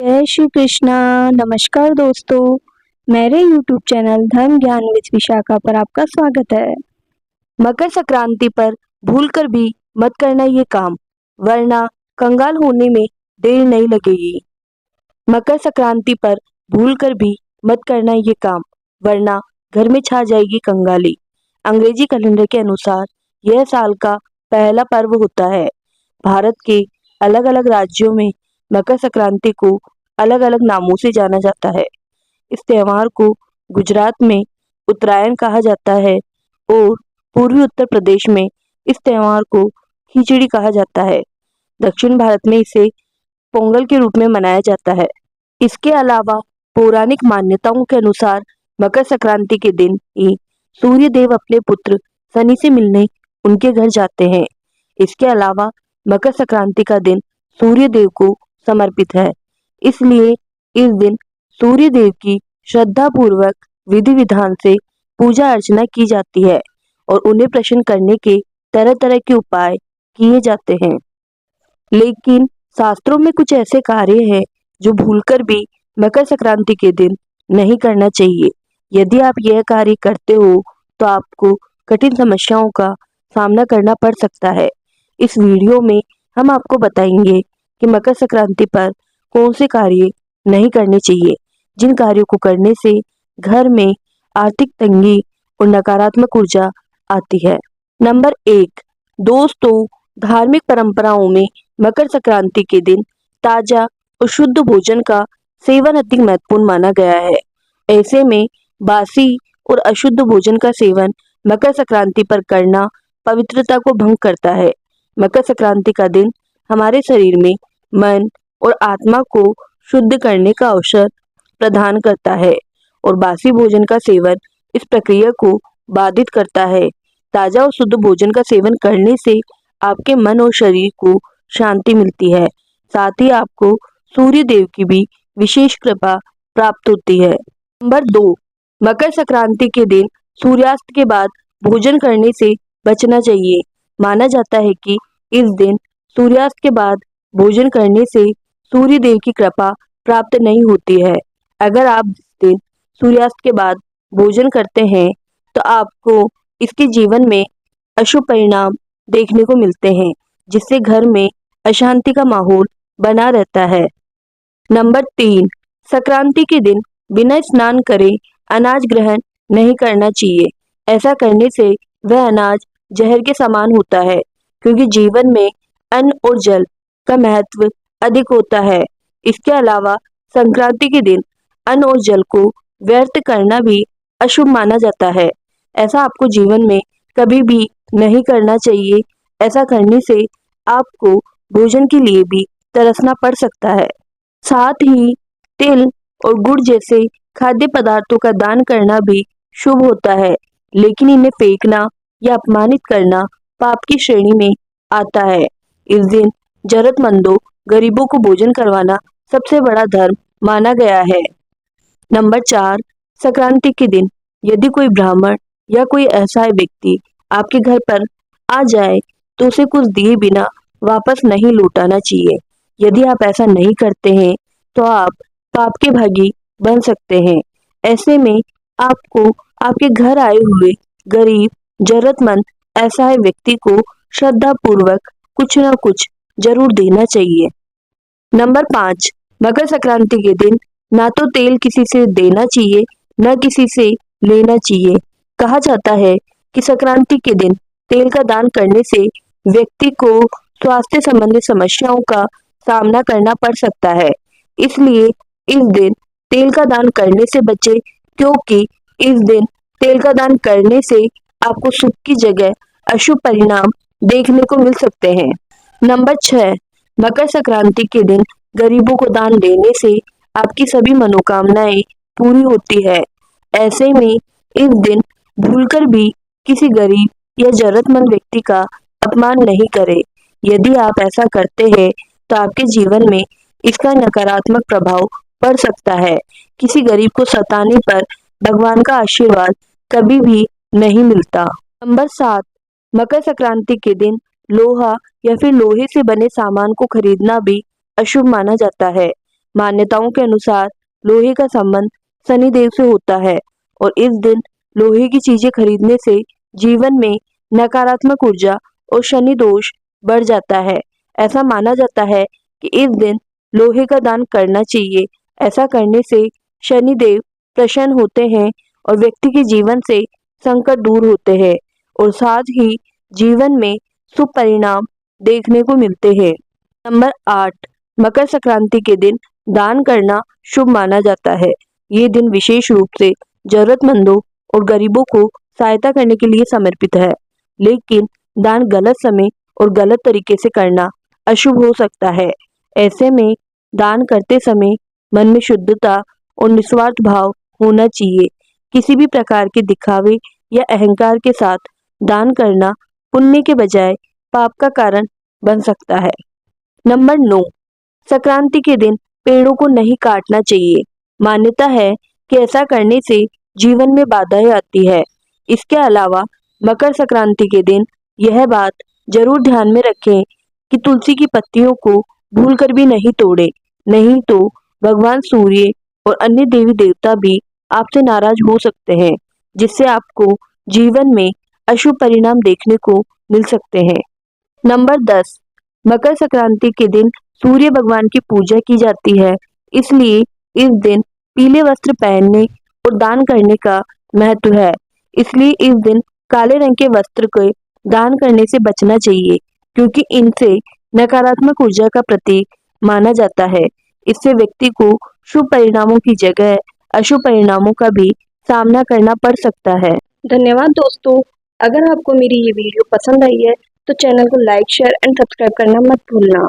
जय श्री कृष्णा। नमस्कार दोस्तों, मेरे YouTube चैनल धर्म ज्ञान विद विशाखा पर आपका स्वागत है। मकर संक्रांति पर भूलकर भी मत करना ये काम, वरना कंगाल होने में देर नहीं लगेगी। मकर संक्रांति पर भूलकर भी मत करना ये काम, वरना घर में छा जाएगी कंगाली। अंग्रेजी कैलेंडर के अनुसार यह साल का पहला पर्व होता है। भारत के अलग अलग राज्यों में मकर संक्रांति को अलग अलग नामों से जाना जाता है। इस त्योहार को गुजरात में उत्तरायण कहा जाता है और पूर्वी उत्तर प्रदेश में इस त्योहार को खिचड़ी कहा जाता है। दक्षिण भारत में इसे पोंगल के रूप में मनाया जाता है। इसके अलावा पौराणिक मान्यताओं के अनुसार मकर संक्रांति के दिन ही सूर्य देव अपने पुत्र शनि से मिलने उनके घर जाते हैं। इसके अलावा मकर संक्रांति का दिन सूर्य देव को समर्पित है, इसलिए इस दिन सूर्य देव की श्रद्धा पूर्वक विधि विधान से पूजा अर्चना की जाती है और उन्हें प्रसन्न करने के तरह तरह के उपाय किए जाते हैं। लेकिन शास्त्रों में कुछ ऐसे कार्य हैं जो भूलकर भी मकर संक्रांति के दिन नहीं करना चाहिए। यदि आप यह कार्य करते हो तो आपको कठिन समस्याओं का सामना करना पड़ सकता है। इस वीडियो में हम आपको बताएंगे कि मकर संक्रांति पर कौन से कार्य नहीं करने चाहिए, जिन कार्यों को करने से घर में आर्थिक तंगी और नकारात्मक ऊर्जा आती है। नंबर 1, दोस्तों, धार्मिक परंपराओं में मकर संक्रांति के दिन ताजा और शुद्ध भोजन का सेवन अधिक महत्वपूर्ण माना गया है। ऐसे में बासी और अशुद्ध भोजन का सेवन मकर संक्रांति पर करना पवित्रता को भंग करता है। मकर संक्रांति का दिन हमारे शरीर में मन और आत्मा को शुद्ध करने का अवसर प्रदान करता है और बासी भोजन का सेवन इस प्रक्रिया को बाधित करता है। ताजा और शुद्ध भोजन का सेवन करने से आपके मन और शरीर को शांति मिलती है, साथ ही आपको सूर्य देव की भी विशेष कृपा प्राप्त होती है। नंबर 2, मकर संक्रांति के दिन सूर्यास्त के बाद भोजन करने से बचना चाहिए। माना जाता है कि इस दिन सूर्यास्त के बाद भोजन करने से सूर्य देव की कृपा प्राप्त नहीं होती है। अगर आप इस दिन सूर्यास्त के बाद भोजन करते हैं तो आपको इसके जीवन में अशुभ परिणाम देखने को मिलते हैं, जिससे घर में अशांति का माहौल बना रहता है। नंबर 3, संक्रांति के दिन बिना स्नान करे अनाज ग्रहण नहीं करना चाहिए। ऐसा करने से वह अनाज जहर के समान होता है, क्योंकि जीवन में अन्न और जल का महत्व अधिक होता है। इसके अलावा संक्रांति के दिन अन्न और जल को व्यर्थ करना भी अशुभ माना जाता है। ऐसा आपको जीवन में कभी भी नहीं करना चाहिए। ऐसा करने से आपको भोजन के लिए भी तरसना पड़ सकता है। साथ ही तिल और गुड़ जैसे खाद्य पदार्थों का दान करना भी शुभ होता है, लेकिन इन्हें फेंकना या अपमानित करना पाप की श्रेणी में आता है। इस दिन जरूरतमंदों, गरीबों को भोजन करवाना सबसे बड़ा धर्म माना गया है। नंबर 4, संक्रांति के दिन यदि कोई ब्राह्मण या कोई ऐसा व्यक्ति आपके घर पर आ जाए तो उसे कुछ दिए बिना वापस नहीं लौटाना चाहिए। यदि आप ऐसा नहीं करते हैं तो आप पाप के भागी बन सकते हैं। ऐसे में आपको आपके घर आए हुए गरीब, जरूरतमंद असहाय व्यक्ति को श्रद्धा पूर्वक कुछ न कुछ जरूर देना चाहिए। नंबर 5, मकर संक्रांति के दिन ना तो तेल किसी से देना चाहिए, न किसी से लेना चाहिए। कहा जाता है कि संक्रांति के दिन तेल का दान करने से व्यक्ति को स्वास्थ्य संबंधी समस्याओं का सामना करना पड़ सकता है, इसलिए इस दिन तेल का दान करने से बचे, क्योंकि इस दिन तेल का दान करने से आपको सुख की जगह अशुभ परिणाम देखने को मिल सकते हैं। नंबर 6, मकर संक्रांति के दिन गरीबों को दान देने से आपकी सभी मनोकामनाएं पूरी होती है। ऐसे में इस दिन भूलकर भी किसी गरीब या जरूरतमंद व्यक्ति का अपमान नहीं करें। यदि आप ऐसा करते हैं तो आपके जीवन में इसका नकारात्मक प्रभाव पड़ सकता है। किसी गरीब को सताने पर भगवान का आशीर्वाद कभी भी नहीं मिलता। नंबर 7, मकर संक्रांति के दिन लोहा या फिर लोहे से बने सामान को खरीदना भी अशुभ माना जाता है। मान्यताओं के अनुसार लोहे का संबंध शनि देव से होता है और इस दिन लोहे की चीजें खरीदने से जीवन में नकारात्मक ऊर्जा और शनि दोष बढ़ जाता है। ऐसा माना जाता है कि इस दिन लोहे का दान करना चाहिए। ऐसा करने से शनि देव प्रसन्न होते हैं और व्यक्ति के जीवन से संकट दूर होते हैं और साथ ही जीवन में शुभ परिणाम देखने को मिलते हैं। नंबर 8, मकर संक्रांति के दिन दान करना शुभ माना जाता है। ये दिन विशेष रूप से जरूरतमंदों और गरीबों को सहायता करने के लिए समर्पित है, लेकिन दान गलत समय और गलत तरीके से करना अशुभ हो सकता है। ऐसे में दान करते समय मन में शुद्धता और निस्वार्थ भाव होना चाहिए। किसी भी प्रकार के दिखावे या अहंकार के साथ दान करना पुण्य के बजाय पाप का कारण बन सकता है। नंबर 9, संक्रांति के दिन पेड़ों को नहीं काटना चाहिए। मान्यता है कि ऐसा करने से जीवन में बाधाएं आती है। इसके अलावा मकर संक्रांति के दिन यह बात जरूर ध्यान में रखें कि तुलसी की पत्तियों को भूलकर भी नहीं तोड़े, नहीं तो भगवान सूर्य और अन्य देवी देवता भी आपसे नाराज हो सकते हैं, जिससे आपको जीवन में अशुभ परिणाम देखने को मिल सकते हैं। नंबर 10, मकर संक्रांति के दिन सूर्य भगवान की पूजा की जाती है, इसलिए इस दिन पीले वस्त्र पहनने और दान करने का महत्व है। इसलिए इस दिन काले रंग के वस्त्र को दान करने से बचना चाहिए, क्योंकि इनसे नकारात्मक ऊर्जा का प्रतीक माना जाता है। इससे व्यक्ति को शुभ परिणामों की जगह अशुभ परिणामों का भी सामना करना पड़ सकता है। धन्यवाद दोस्तों। अगर आपको मेरी ये वीडियो पसंद आई है तो चैनल को लाइक, शेयर एंड सब्सक्राइब करना मत भूलना।